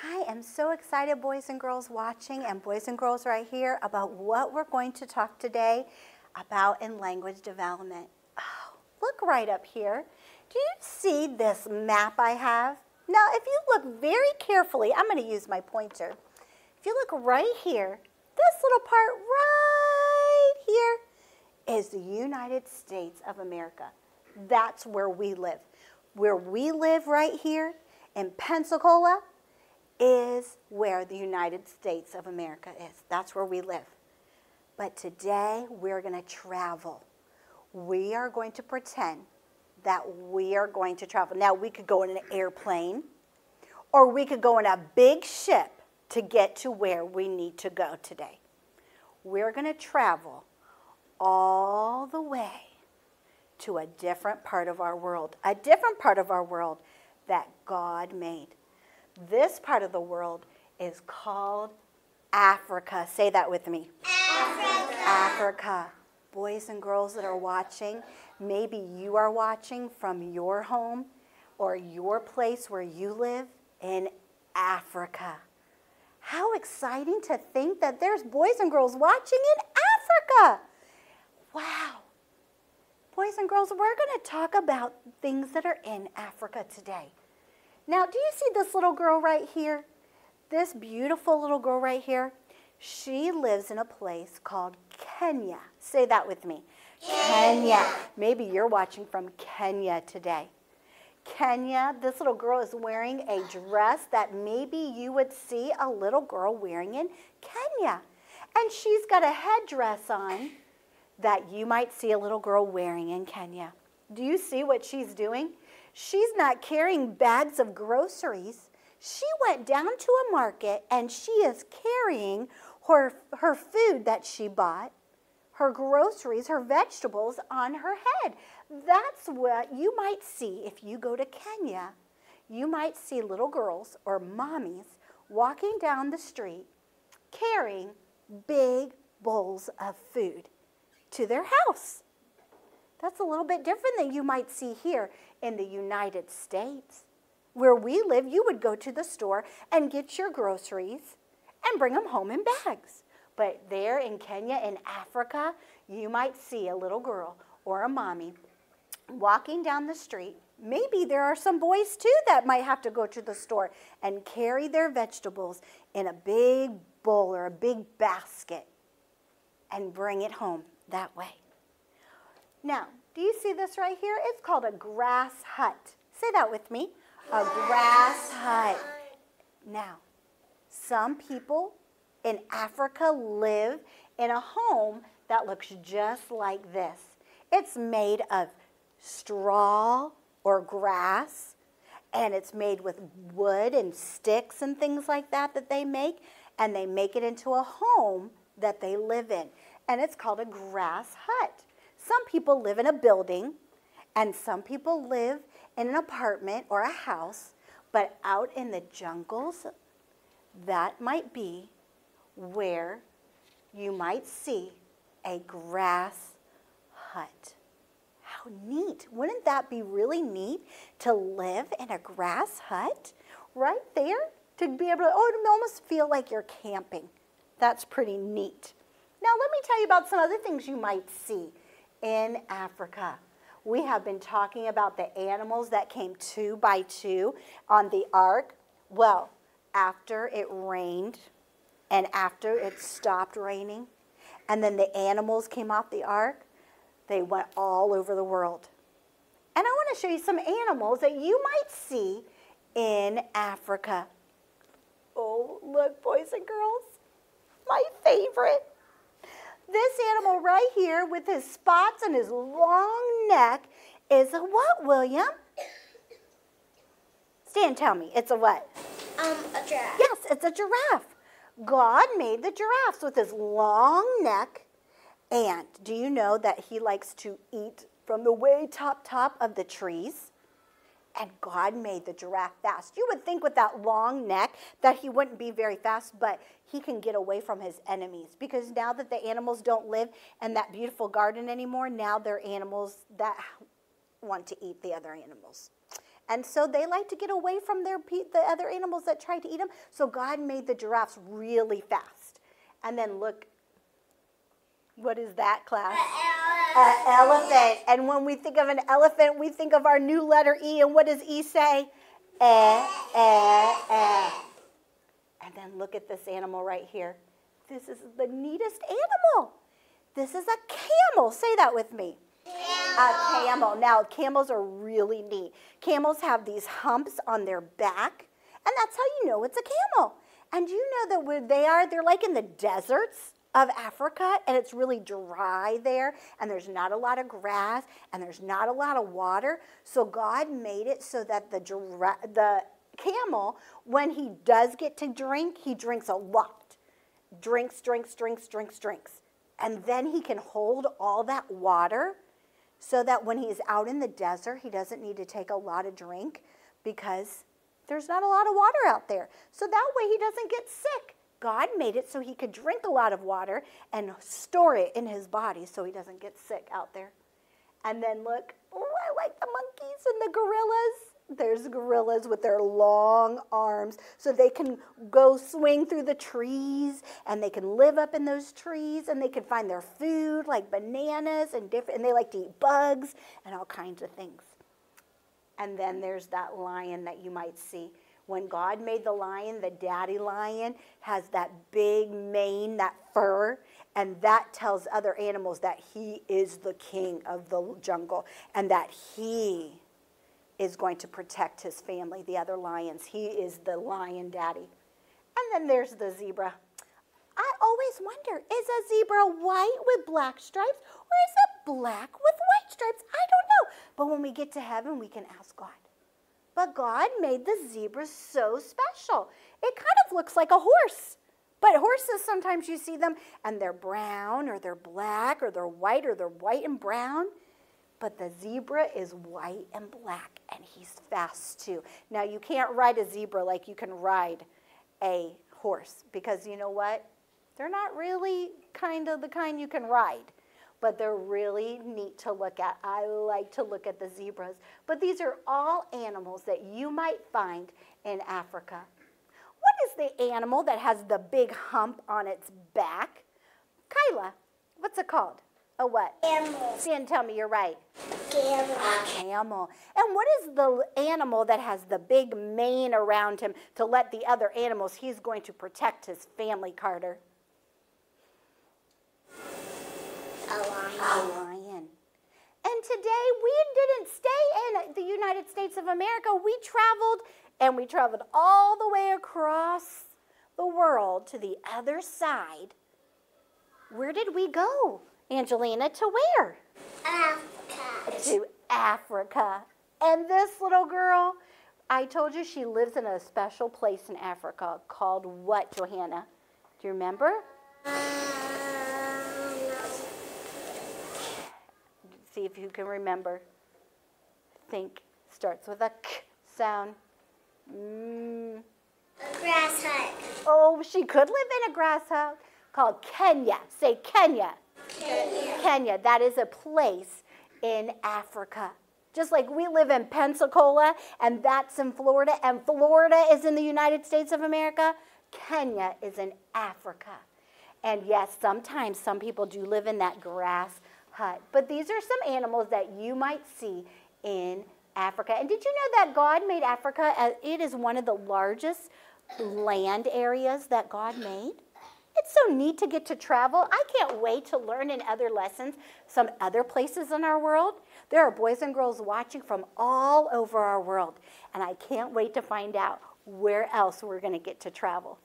I am so excited, boys and girls watching and boys and girls right here, about what we're going to talk today about in language development. Oh, look right up here. Do you see this map I have? Now, if you look very carefully, I'm going to use my pointer. If you look right here, this little part right here is the United States of America. That's where we live. Where we live right here in Pensacola is where the United States of America is. That's where we live. But today we're going to travel. We are going to pretend that we are going to travel. Now, we could go in an airplane, or we could go in a big ship to get to where we need to go today. We're going to travel all the way to a different part of our world, a different part of our world that God made. This part of the world is called Africa. Say that with me. Africa. Africa. Boys and girls that are watching, maybe you are watching from your home or your place where you live in Africa. How exciting to think that there's boys and girls watching in Africa. Wow. Boys and girls, we're going to talk about things that are in Africa today. Now, do you see this little girl right here? This beautiful little girl right here? She lives in a place called Kenya. Say that with me. Kenya. Maybe you're watching from Kenya today. Kenya, this little girl is wearing a dress that maybe you would see a little girl wearing in Kenya. And she's got a headdress on that you might see a little girl wearing in Kenya. Do you see what she's doing? She's not carrying bags of groceries. She went down to a market and she is carrying her food that she bought, her groceries, her vegetables on her head. That's what you might see if you go to Kenya. You might see little girls or mommies walking down the street carrying big bowls of food to their house. That's a little bit different than you might see here in the United States. Where we live, you would go to the store and get your groceries and bring them home in bags. But there in Kenya, in Africa, you might see a little girl or a mommy walking down the street. Maybe there are some boys too that might have to go to the store and carry their vegetables in a big bowl or a big basket and bring it home that way. Now, do you see this right here? It's called a grass hut. Say that with me. A grass hut. Now, some people in Africa live in a home that looks just like this. It's made of straw or grass, and it's made with wood and sticks and things like that that they make, and they make it into a home that they live in, and it's called a grass hut. Some people live in a building, and some people live in an apartment or a house, but out in the jungles, that might be where you might see a grass hut. How neat. Wouldn't that be really neat to live in a grass hut right there? To be able to, it almost feel like you're camping. That's pretty neat. Now let me tell you about some other things you might see in Africa. We have been talking about the animals that came 2 by 2 on the ark. Well, after it rained and after it stopped raining, and then the animals came off the ark, they went all over the world. And I want to show you some animals that you might see in Africa. Oh, look, boys and girls, my favorite. This animal right here with his spots and his long neck is a what, William? Stan, tell me, it's a what? A giraffe. Yes, it's a giraffe. God made the giraffes with his long neck. And do you know that he likes to eat from the way top of the trees? And God made the giraffe fast. You would think with that long neck that he wouldn't be very fast, but he can get away from his enemies. Because now that the animals don't live in that beautiful garden anymore, now they're animals that want to eat the other animals. And so they like to get away from the other animals that try to eat them. So God made the giraffes really fast. And then look, what is that, class? An elephant. And when we think of an elephant, we think of our new letter E. And what does E say? Eh, eh, eh. And then look at this animal right here. This is the neatest animal. This is a camel. Say that with me. A camel. Now, camels are really neat. Camels have these humps on their back, and that's how you know it's a camel. And you know that where they are, they're like in the deserts of Africa, and it's really dry there, and there's not a lot of grass, and there's not a lot of water. So God made it so that the camel, when he does get to drink, he drinks a lot. Drinks. And then he can hold all that water so that when he's out in the desert, he doesn't need to take a lot of drink because there's not a lot of water out there. So that way he doesn't get sick. God made it so he could drink a lot of water and store it in his body so he doesn't get sick out there. And then look, oh, I like the monkeys and the gorillas. There's gorillas with their long arms so they can go swing through the trees and they can live up in those trees and they can find their food like bananas and they like to eat bugs and all kinds of things. And then there's that lion that you might see. When God made the lion, the daddy lion has that big mane, that fur, and that tells other animals that he is the king of the jungle and that he is going to protect his family, the other lions. He is the lion daddy. And then there's the zebra. I always wonder, is a zebra white with black stripes or is it black with white stripes? I don't know. But when we get to heaven, we can ask God. But God made the zebra so special. It kind of looks like a horse. But horses, sometimes you see them and they're brown or they're black or they're white and brown. But the zebra is white and black, and he's fast too. Now, you can't ride a zebra like you can ride a horse because you know what? They're not really the kind you can ride, but they're really neat to look at. I like to look at the zebras. But these are all animals that you might find in Africa. What is the animal that has the big hump on its back? Kyla, what's it called? A what? Camel. Stand, tell me you're right. Camel. A camel. And what is the animal that has the big mane around him to let the other animals, he's going to protect his family, Carter? A lion. A lion. And today we didn't stay in the United States of America. We traveled all the way across the world to the other side. Where did we go, Angelina? To where? Africa. To Africa. And this little girl, I told you she lives in a special place in Africa called what, Johanna? Do you remember? No. See if you can remember. Think. Starts with a k sound. A grass hut. Oh, she could live in a grass hut called Kenya. Say Kenya. Kenya. Kenya. That is a place in Africa. Just like we live in Pensacola, and that's in Florida, and Florida is in the United States of America, Kenya is in Africa. And yes, sometimes some people do live in that grass hut. But these are some animals that you might see in Africa. And did you know that God made Africa? It is one of the largest land areas that God made. It's so neat to get to travel. I can't wait to learn in other lessons some other places in our world. There are boys and girls watching from all over our world. And I can't wait to find out where else we're going to get to travel.